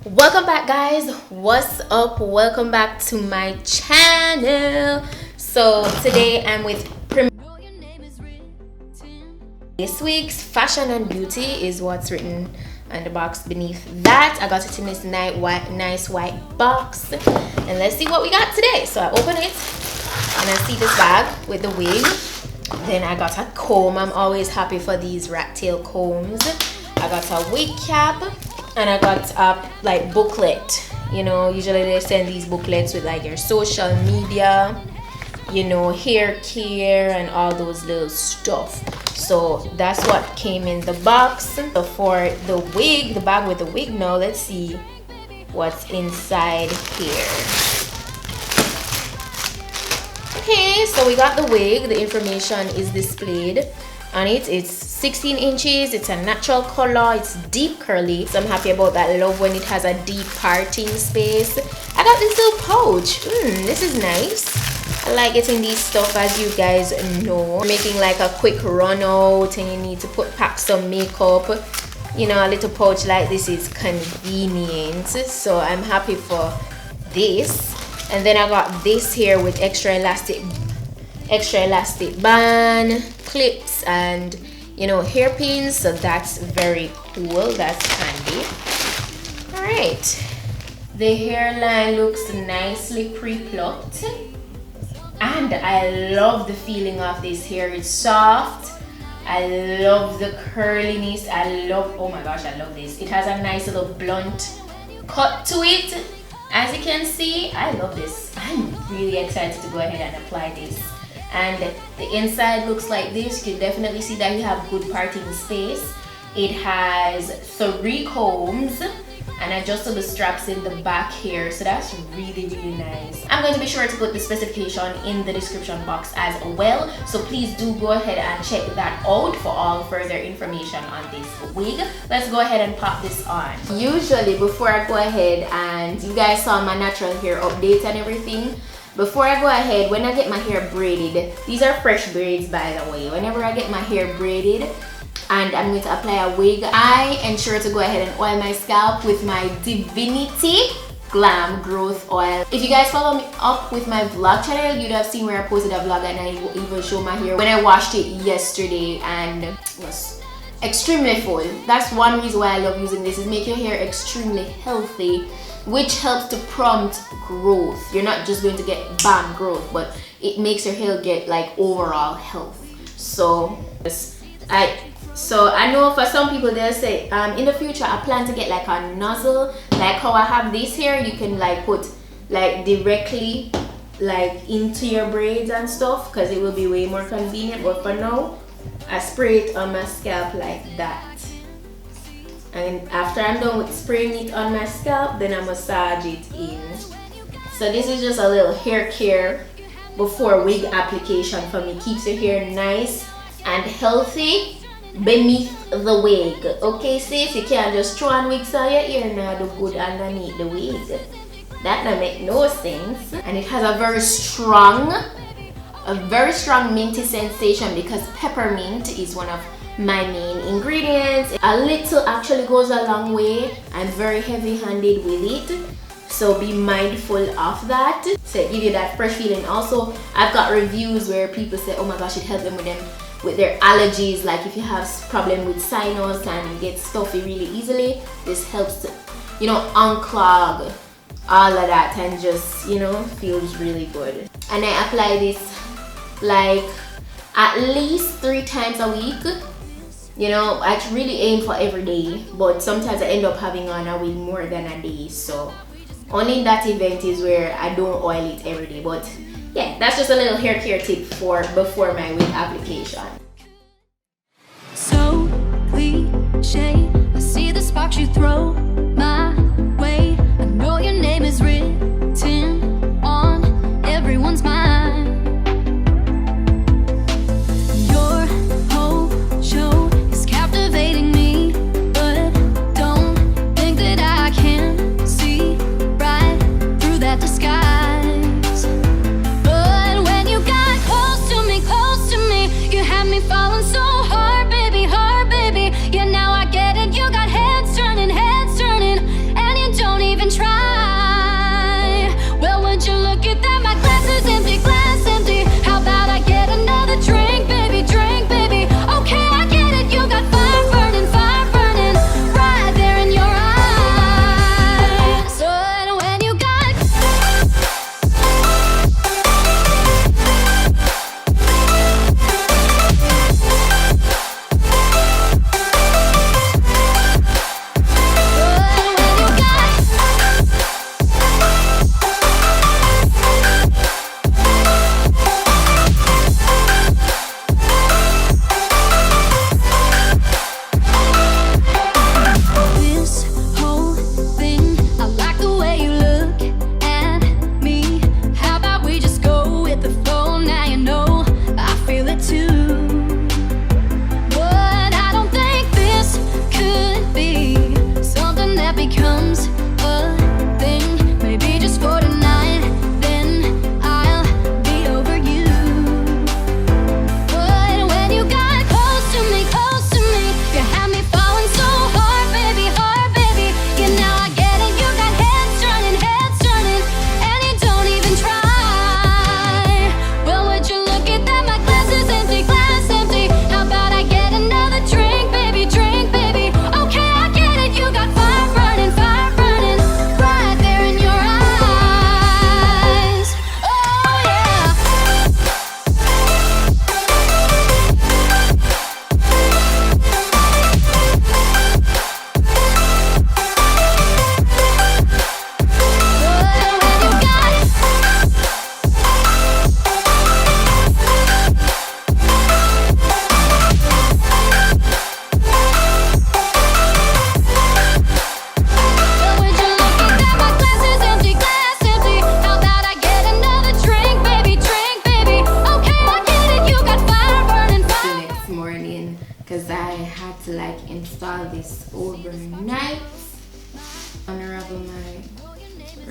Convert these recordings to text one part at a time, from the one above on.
Welcome back, guys. What's up? Welcome back to my channel. So today I'm with Premium Lace Wigs. Fashion and beauty is what's written on the box beneath that. I got it in this nice white box, and let's see what we got today. So I open it and I see this bag with the wig. Then I got a comb. I'm always happy for these rat tail combs. I got a wig cap, and I got a like booklet. You know, usually they send these booklets with like your social media, you know, hair care and all those little stuff. So that's what came in the box. So for the wig, the bag with the wig, now let's see what's inside here. Okay, so we got the wig. The information is displayed on it. It's 16 inches. It's a natural color. It's deep curly, so I'm happy about that. I love when it has a deep parting space. I got this little pouch. This is nice. I like getting these stuff, as you guys know. Making like a quick run out and you need to pack some makeup. You know, a little pouch like this is convenient. So I'm happy for this. And then I got this here with extra elastic band, clips, and you know, hairpins. So that's very cool. That's handy. All right, the hairline looks nicely pre-plucked, and I love the feeling of this hair. It's soft. I love the curliness. Oh my gosh, I love this. It has a nice little blunt cut to it. As you can see, I love this. I'm really excited to go ahead and apply this. And the inside looks like this. You can definitely see that you have good parting space. It has 3 combs and adjustable straps in the back here. So that's really nice. I'm going to be sure to put the specification in the description box as well. So please do go ahead and check that out for all further information on this wig. Let's go ahead and pop this on. Usually before I go ahead, and you guys saw my natural hair update and everything, before I go ahead, when I get my hair braided, these are fresh braids by the way. Whenever I get my hair braided and I'm going to apply a wig, I ensure to go ahead and oil my scalp with my Divinity Glam Growth Oil. If you guys follow me up with my vlog channel, you'd have seen where I posted a vlog and I even show my hair when I washed it yesterday, and it was extremely full. That's one reason why I love using this, is make your hair extremely healthy, which helps to prompt growth. You're not just going to get bam growth, but it makes your hair get like overall health. So I know for some people they'll say in the future I plan to get like a nozzle, like how I have this here. You can like put like directly like into your braids and stuff, because it will be way more convenient. But for now, I spray it on my scalp like that. And after I'm done with spraying it on my scalp, then I massage it in. So this is just a little hair care before wig application for me. Keeps your hair nice and healthy beneath the wig. Okay sis, you can't just throw on wigs on your ear now do good underneath the wig. That don't make no sense. And it has a very strong minty sensation, because peppermint is one of my main ingredients. A little actually goes a long way. I'm very heavy-handed with it, so be mindful of that. So it give you that fresh feeling. Also, I've got reviews where people say, oh my gosh, it helped them with their allergies. Like if you have problem with sinus and get stuffy really easily, this helps to, you know, unclog all of that and just, you know, feels really good. And I apply this like at least 3 times a week. You know, I really aim for every day, but sometimes I end up having on a wig more than a day. So only in that event is where I don't oil it every day. But yeah, that's just a little hair care tip for before my wig application. So cliche, I see the sparks you throw my way. I know your name is written on everyone's mind. Your whole show is captivating me, but don't think that I can see right through that disguise. But when you got close to me, you had me falling so hard, baby, hard, baby. Yeah, now I get it. You got heads turning,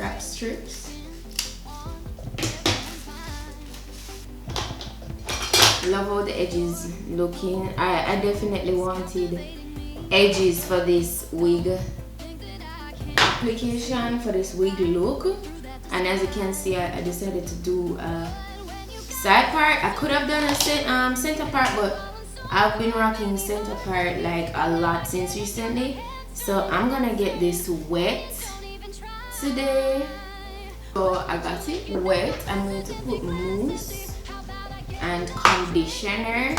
wrap strips. Love how the edges looking. I definitely wanted edges for this wig application, for this wig look, and as you can see, I decided to do a side part. I could have done a center part, but I've been rocking center part like a lot since recently, so I'm gonna get this wet today. So I got it wet. I'm going to put mousse and conditioner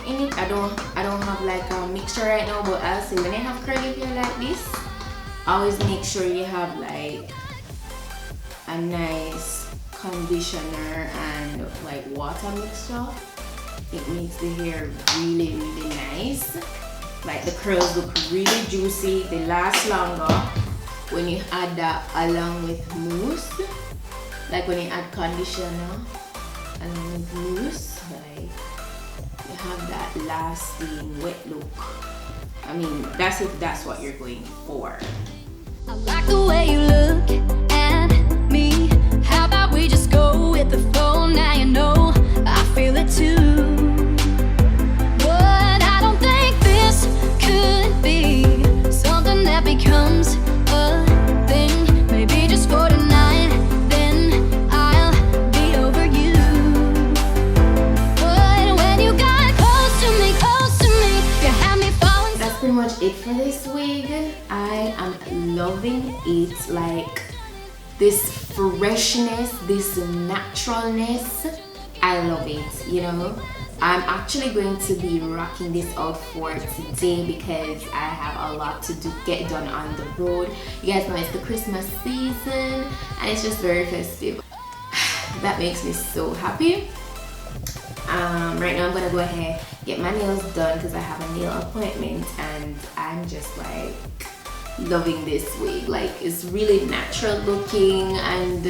in it. I don't have like a mixture right now, but I'll say when I have curly hair like this, always make sure you have like a nice conditioner and like water mixture. It makes the hair really nice. Like the curls look really juicy, they last longer when you add that along with mousse. Like when you add conditioner along with mousse, like you have that lasting wet look. I mean, that's if that's what you're going for. I like the way you look at me. How about we just go with the flow? Now you know I feel it too. But I don't think this could be something that becomes a thing. Maybe just for tonight, then I'll be over you. But when you got close to me, you had me falling. That's pretty much it for this wig. I am loving it. Like this freshness, this naturalness, I love it, you know. I'm actually going to be rocking this out for today because I have a lot to get done on the road. You guys know it's the Christmas season and it's just very festive. That makes me so happy. Right now I'm gonna go ahead get my nails done because I have a nail appointment, and I'm just like loving this wig. Like it's really natural looking, and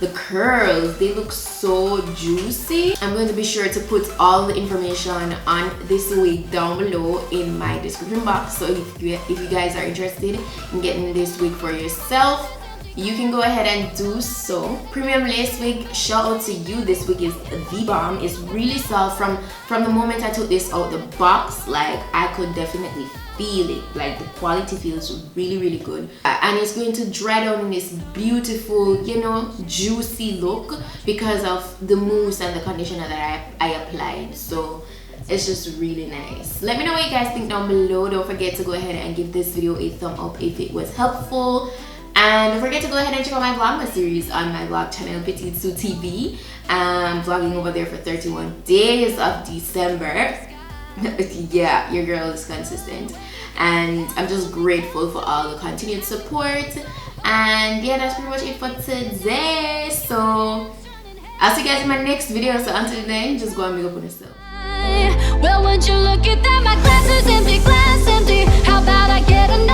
the curls, they look so juicy. I'm going to be sure to put all the information on this wig down below in my description box, so if you guys are interested in getting this wig for yourself, you can go ahead and do so. Premium Lace Wig, shout out to you. This wig is the bomb. It's really soft. From the moment I took this out the box, like I could definitely feel it. Like the quality feels really good, and it's going to dry down in this beautiful, you know, juicy look because of the mousse and the conditioner that I applied. So it's just really nice. Let me know what you guys think down below. Don't forget to go ahead and give this video a thumb up if it was helpful. And don't forget to go ahead and check out my Vlogmas series on my vlog channel, PETITE-SUE TV. I'm vlogging over there for 31 days of December. Yeah, your girl is consistent. And I'm just grateful for all the continued support. And yeah, that's pretty much it for today. So I'll see you guys in my next video. So until then, just go and make up on yourself. Well, would you look at that? My glass is empty, glass empty. How about I get a